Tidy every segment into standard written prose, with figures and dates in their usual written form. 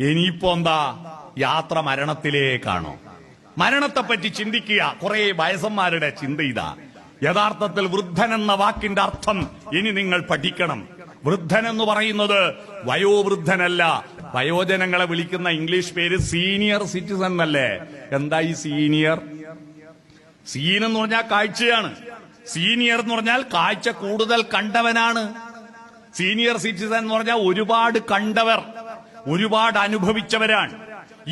ഇനിയിപ്പോ എന്താ? യാത്ര മരണത്തിലേക്കാണോ? മരണത്തെപ്പറ്റി ചിന്തിക്കുക. കുറെ വയസ്സന്മാരുടെ ചിന്ത ഇതാ. യഥാർത്ഥത്തിൽ വൃദ്ധൻ എന്ന വാക്കിന്റെ അർത്ഥം ഇനി നിങ്ങൾ പഠിക്കണം. വൃദ്ധൻ എന്ന് പറയുന്നത് വയോവൃദ്ധനല്ല. വയോജനങ്ങളെ വിളിക്കുന്ന ഇംഗ്ലീഷ് പേര് സീനിയർ സിറ്റിസൺ എന്നല്ലേ? എന്താ ഈ സീനിയർ? സീൻ എന്ന് പറഞ്ഞാൽ കാഴ്ചയാണ്. സീനിയർ എന്ന് പറഞ്ഞാൽ കാഴ്ച കൂടുതൽ കണ്ടവനാണ്. സീനിയർ സിറ്റിസൺ എന്ന് പറഞ്ഞാൽ ഒരുപാട് കണ്ടവർ, ഒരുപാട് അനുഭവിച്ചവരാണ്.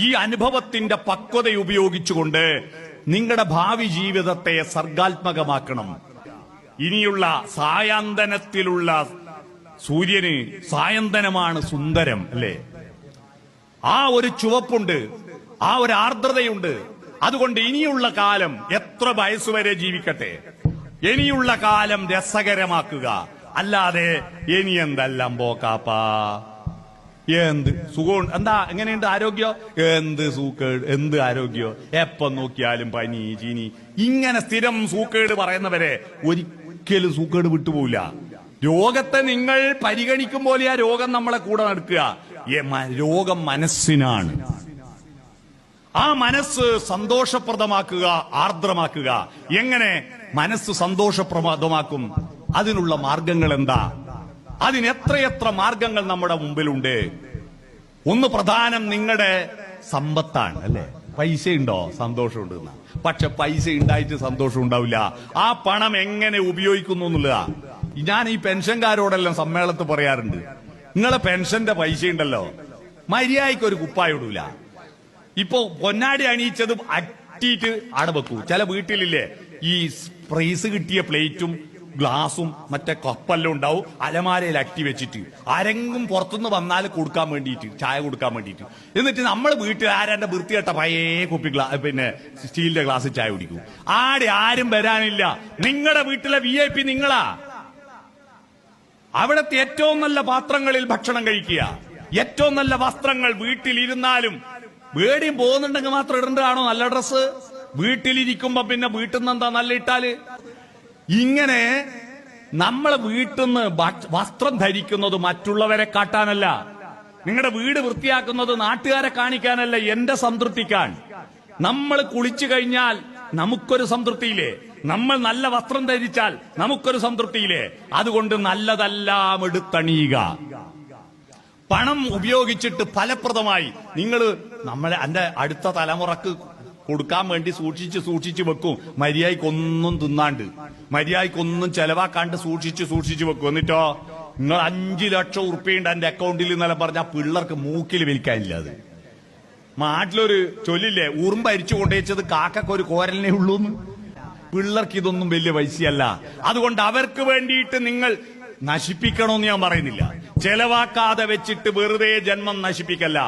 ഈ അനുഭവത്തിന്റെ പക്വത ഉപയോഗിച്ചുകൊണ്ട് നിങ്ങളുടെ ഭാവി ജീവിതത്തെ സർഗാത്മകമാക്കണം. ഇനിയുള്ള സായാന്തനത്തിലുള്ള സൂര്യന് സായന്തനമാണ് സുന്ദരം, അല്ലേ? ആ ഒരു ചുവപ്പുണ്ട്, ആ ഒരു ആർദ്രതയുണ്ട്. അതുകൊണ്ട് ഇനിയുള്ള കാലം എത്ര വയസ്സുവരെ ജീവിക്കട്ടെ, ഇനിയുള്ള കാലം രസകരമാക്കുക. അല്ലാതെ ഇനി എന്തെല്ലാം പോക്കാപ്പാ, എന്ത് സുഖം, എന്താ എങ്ങനെയുണ്ട് ആരോഗ്യം, എന്ത് സൂക്കേട്, എന്ത് ആരോഗ്യം, എപ്പം നോക്കിയാലും പനി ചീനി, ഇങ്ങനെ സ്ഥിരം സൂക്കേട് പറയുന്നവരെ ഒരിക്കലും സൂക്കേട് വിട്ടുപോവില്ല. രോഗത്തെ നിങ്ങൾ പരിഗണിക്കും പോലെ ആ രോഗം നമ്മളെ കൂടെ നടക്കുക. രോഗം മനസ്സിനാണ്. ആ മനസ്സ് സന്തോഷപ്രദമാക്കുക, ആർദ്രമാക്കുക. എങ്ങനെ മനസ്സ് സന്തോഷപ്രദമാക്കും? അതിനുള്ള മാർഗങ്ങൾ എന്താ? അതിന് എത്രയെത്ര മാർഗങ്ങൾ നമ്മുടെ മുമ്പിലുണ്ട്. ഒന്ന് പ്രധാനം നിങ്ങളുടെ സമ്പത്താണ്, അല്ലെ? പൈസ ഉണ്ടോ? സന്തോഷമുണ്ട്. പക്ഷെ പൈസ ഉണ്ടായിട്ട് സന്തോഷം ഉണ്ടാവില്ല. ആ പണം എങ്ങനെ ഉപയോഗിക്കുന്നു എന്നുള്ളതാ. ഞാൻ ഈ പെൻഷൻകാരോടെല്ലാം സമ്മേളനത്തിൽ പറയാറുണ്ട്, നിങ്ങളെ പെൻഷന്റെ പൈസ ഉണ്ടല്ലോ, മര്യാദയ്ക്ക് ഒരു കുപ്പായ ഇടൂല. ഇപ്പൊ പൊന്നാടി അണിയിച്ചത് അറ്റിയിട്ട് അവിടെ വെക്കൂ. ചില വീട്ടിലില്ലേ ഈ പ്രൈസ് കിട്ടിയ പ്ലേറ്റും ഗ്ലാസും മറ്റേ കപ്പെല്ലാം ഉണ്ടാവും അലമാരയിൽ അട്ടി വെച്ചിട്ട്, ആരെങ്കിലും പുറത്തുനിന്ന് വന്നാൽ കൊടുക്കാൻ വേണ്ടിയിട്ട്, ചായ കൊടുക്കാൻ വേണ്ടിയിട്ട്. എന്നിട്ട് നമ്മൾ വീട്ടിൽ ആരാന്റെ വൃത്തികെട്ട പഴയ കുപ്പി പിന്നെ സ്റ്റീലിന്റെ ഗ്ലാസ് ചായ കുടിക്കും. ആരും വരാനില്ല. നിങ്ങളുടെ വീട്ടിലെ VIP നിങ്ങളാ. അവിടത്തെ ഏറ്റവും നല്ല പാത്രങ്ങളിൽ ഭക്ഷണം കഴിക്കുക, ഏറ്റവും നല്ല വസ്ത്രങ്ങൾ. വീട്ടിലിരുന്നാലും വേടിയും പോകുന്നുണ്ടെങ്കിൽ മാത്രം ഇടേണ്ടതാണോ നല്ല ഡ്രസ്സ്? വീട്ടിലിരിക്കുമ്പോ പിന്നെ വീട്ടിൽ നിന്ന് എന്താ നല്ല ഇട്ടാല്? ഇങ്ങനെ നമ്മൾ വീട്ടിൽ നിന്ന് വസ്ത്രം ധരിക്കുന്നത് മറ്റുള്ളവരെ കാട്ടാനല്ല. നിങ്ങളുടെ വീട് വൃത്തിയാക്കുന്നത് നാട്ടുകാരെ കാണിക്കാനല്ല, എന്റെ സംതൃപ്തിക്കാൻ. നമ്മൾ കുളിച്ചു കഴിഞ്ഞാൽ നമുക്കൊരു സംതൃപ്തിയില്ലേ? നമ്മൾ നല്ല വസ്ത്രം ധരിച്ചാൽ നമുക്കൊരു സംതൃപ്തിയില്ലേ? അതുകൊണ്ട് നല്ലതെല്ലാം എടുത്തണിയുക. പണം ഉപയോഗിച്ചിട്ട് ഫലപ്രദമായി നിങ്ങൾ എന്റെ അടുത്ത തലമുറക്ക് കൊടുക്കാൻ വേണ്ടി സൂക്ഷിച്ച് വെക്കും. മര്യാദക്കൊന്നും തിന്നാണ്ട്, മര്യാദക്കൊന്നും ചെലവാക്കാണ്ട് സൂക്ഷിച്ച് വെക്കും. എന്നിട്ടോ നിങ്ങൾ 5 ലക്ഷം ഉറുപ്പിയുണ്ട് എന്റെ അക്കൗണ്ടിൽ എന്നല്ല പറഞ്ഞാൽ പിള്ളേർക്ക് മൂക്കിൽ വലിക്കാനില്ല. അത് നാട്ടിലൊരു ചൊല്ലില്ലേ, ഉറുമ്പ് അരിച്ചു കൊണ്ടുവച്ചത് കാക്കൊരു കോരലിനെ ഉള്ളൂന്ന്. പിള്ളേർക്ക് ഇതൊന്നും വലിയ പൈസയല്ല. അതുകൊണ്ട് അവർക്ക് വേണ്ടിയിട്ട് നിങ്ങൾ നശിപ്പിക്കണമെന്ന് ഞാൻ പറയുന്നില്ല. ചെലവാക്കാതെ വെച്ചിട്ട് വെറുതെ ജന്മം നശിപ്പിക്കല്ല.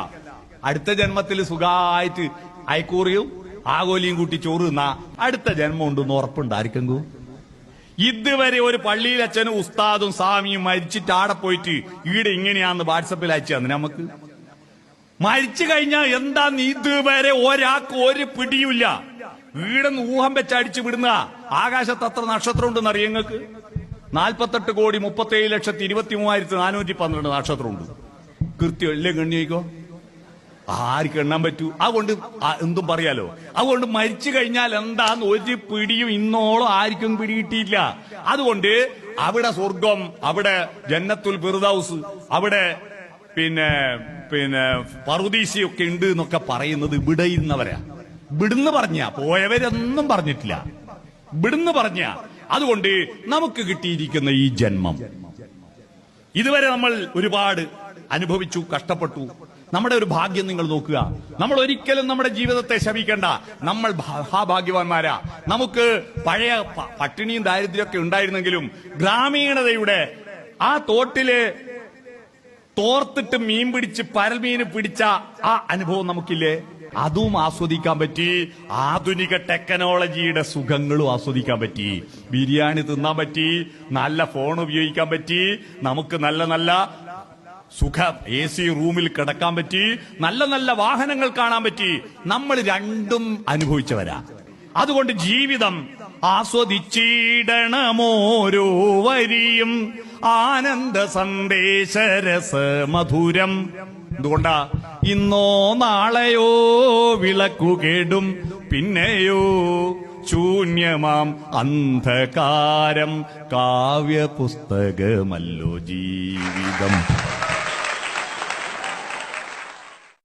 അടുത്ത ജന്മത്തിൽ സുഖമായിട്ട് അയക്കൂറിയും ആഗോലിയും കൂട്ടി ചോറ് തിന്നാ അടുത്ത ജന്മം ഉണ്ടെന്ന് ഉറപ്പുണ്ടായിരിക്കും. ഇതുവരെ ഒരു പള്ളിയിൽ അച്ഛനും ഉസ്താദും സ്വാമിയും മരിച്ചിട്ട് ആടെ പോയിട്ട് ഈടെ ഇങ്ങനെയാന്ന് വാട്സപ്പിൽ അയച്ചു തന്നെ. നമുക്ക് മരിച്ചു കഴിഞ്ഞാൽ എന്താന്ന് ഇതുവരെ ഒരാൾക്ക് ഒരു പിടിയുമില്ല. വീടെന്ന് ഊഹം വെച്ചടിച്ചു വിടുന്ന. ആകാശത്ത് അത്ര നക്ഷത്രം ഉണ്ടെന്ന് അറിയാം നിങ്ങൾക്ക്? 48,27,23,412 നക്ഷത്രമുണ്ട്. കൃത്യം എല്ലേ ഗണ്ണിക്കോ? ആർക്ക് എണ്ണാൻ പറ്റൂ? അതുകൊണ്ട് എന്തും പറയാലോ. അതുകൊണ്ട് മരിച്ചു കഴിഞ്ഞാൽ എന്താന്ന് ഒരു പിടിയും ഇന്നോളം ആർക്കും പിടികിട്ടിയില്ല. അതുകൊണ്ട് അവിടെ സ്വർഗം, അവിടെ ജന്നത്തുൽ ഫിർദൗസ്, അവിടെ പിന്നെ പറുദീസയൊക്കെ ഉണ്ട് എന്നൊക്കെ പറയുന്നത് ഇവിടെ ഇരുന്നവരാ. ഇവിടുന്ന് പറഞ്ഞ പോയവരൊന്നും പറഞ്ഞിട്ടില്ല. ഇവിടുന്ന് പറഞ്ഞ. അതുകൊണ്ട് നമുക്ക് കിട്ടിയിരിക്കുന്ന ഈ ജന്മം ഇതുവരെ നമ്മൾ ഒരുപാട് അനുഭവിച്ചു, കഷ്ടപ്പെട്ടു. നമ്മുടെ ഒരു ഭാഗ്യം നിങ്ങൾ നോക്കുക. നമ്മൾ ഒരിക്കലും നമ്മുടെ ജീവിതത്തെ ശപിക്കണ്ട. നമ്മൾ മഹാഭാഗ്യവാന്മാരാ. നമുക്ക് പഴയ പട്ടിണിയും ദാരിദ്ര്യമൊക്കെ ഉണ്ടായിരുന്നെങ്കിലും ഗ്രാമീണതയുടെ ആ തോട്ടില് തോർത്തിട്ട് മീൻ പിടിച്ച് പരൽമീന് പിടിച്ച ആ അനുഭവം നമുക്കില്ലേ? അതും ആസ്വദിക്കാൻ പറ്റി. ആധുനിക ടെക്നോളജിയുടെ സുഖങ്ങളും ആസ്വദിക്കാൻ പറ്റി. ബിരിയാണി തിന്നാൻ പറ്റി, നല്ല ഫോൺ ഉപയോഗിക്കാൻ പറ്റി, നമുക്ക് നല്ല നല്ല സുഖ AC റൂമിൽ കിടക്കാൻ പറ്റി, നല്ല നല്ല വാഹനങ്ങൾ കാണാൻ പറ്റി. നമ്മൾ രണ്ടും അനുഭവിച്ചവരാ. അതുകൊണ്ട് ജീവിതം ആസ്വദിച്ചിടണമോരോ വരിയും ആനന്ദ സന്ദേശരസ മധുരം. എന്തുകൊണ്ടാ? ഇന്നോ നാളെയോ വിളക്കുകേടും പിന്നെയോ ശൂന്യമാം അന്ധകാരം കാവ്യപുസ്തകമല്ലോ ജീവിതം.